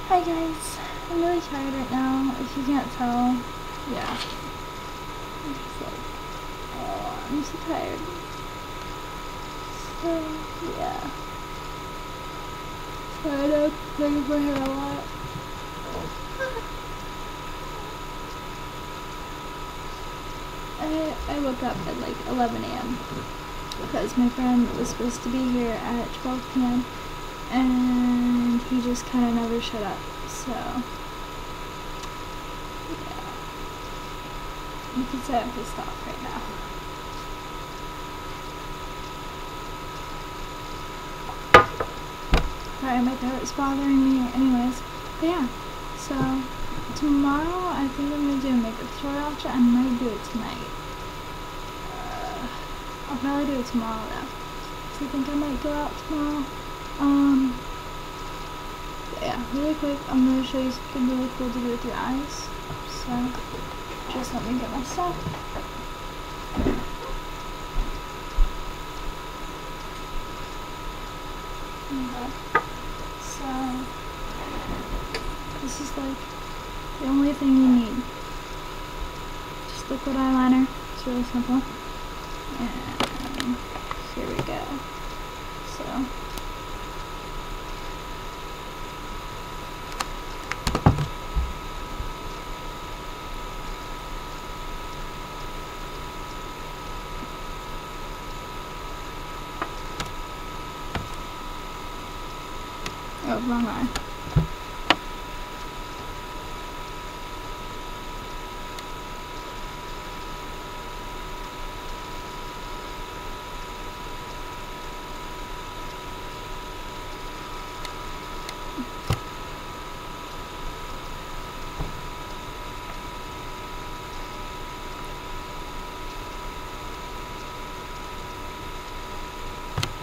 Hi guys, I'm really tired right now, if you can't tell. Yeah. I'm just like, oh, I'm so tired. So, yeah. Tired of playing my hair a lot. I woke up at like 11 a.m. because my friend was supposed to be here at 12 p.m. and he just kind of never shut up, so yeah, you can say I'm pissed off right now. Sorry, my throat is bothering me anyways, but yeah, so tomorrow I think I'm going to do a makeup tutorial. Actually, I might do it tonight. I'll probably do it tomorrow though, so I think I might go out tomorrow. Yeah, really quick, I'm going to show you something really cool to do with your eyes, so just let me get my stuff. Okay. So, this is like the only thing you need. Just liquid eyeliner, it's really simple, and here we go. So, oh, wrong eye.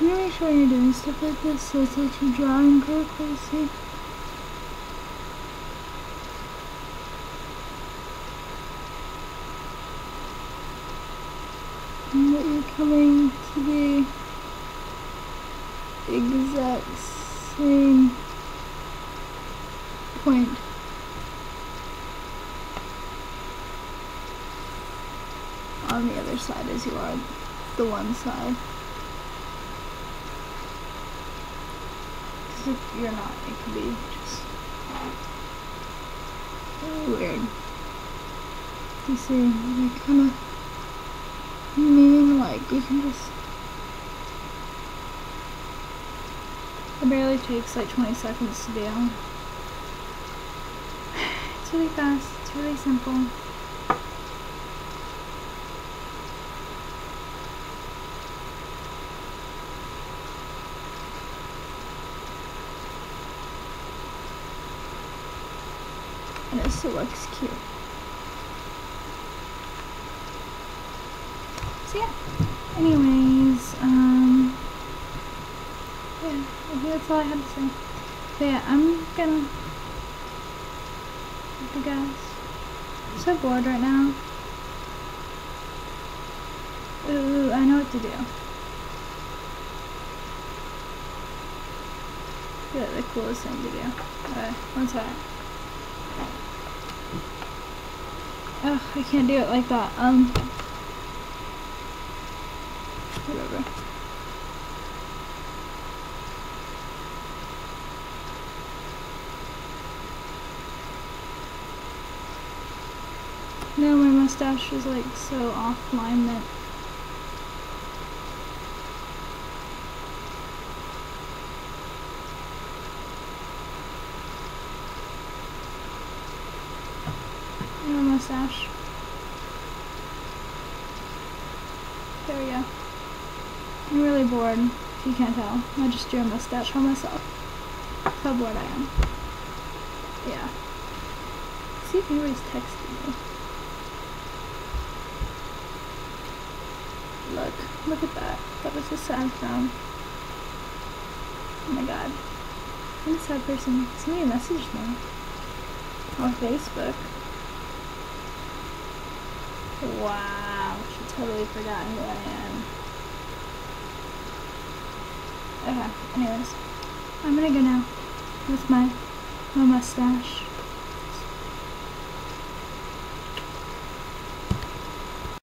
I'm gonna make sure you're doing stuff like this so it's like you're drawing correctly, see? And that you're coming to the exact same point. On the other side as you are the one side. Because if you're not, it can be just really weird. You see, like kind of meaning like you can just. It barely takes like 20 seconds to do. It's really fast, it's really simple. And it still looks cute. So yeah. Anyways, yeah, I think that's all I had to say. But yeah, I'm gonna I guess. I'm so bored right now. Ooh, I know what to do. Yeah, the coolest thing to do. One second. Ugh, I can't do it like that. Whatever. No, my mustache is like so off alignment. My mustache. There we go. I'm really bored, if you can't tell. I just drew a mustache on myself. That's how bored I am. Yeah. See if anybody's texting me. Look at that. That was a sad sound. Oh my god. I'm a sad person. Somebody messaged me on Facebook. Wow, she totally forgot who I am. Okay, anyways. I'm gonna go now with my My mustache.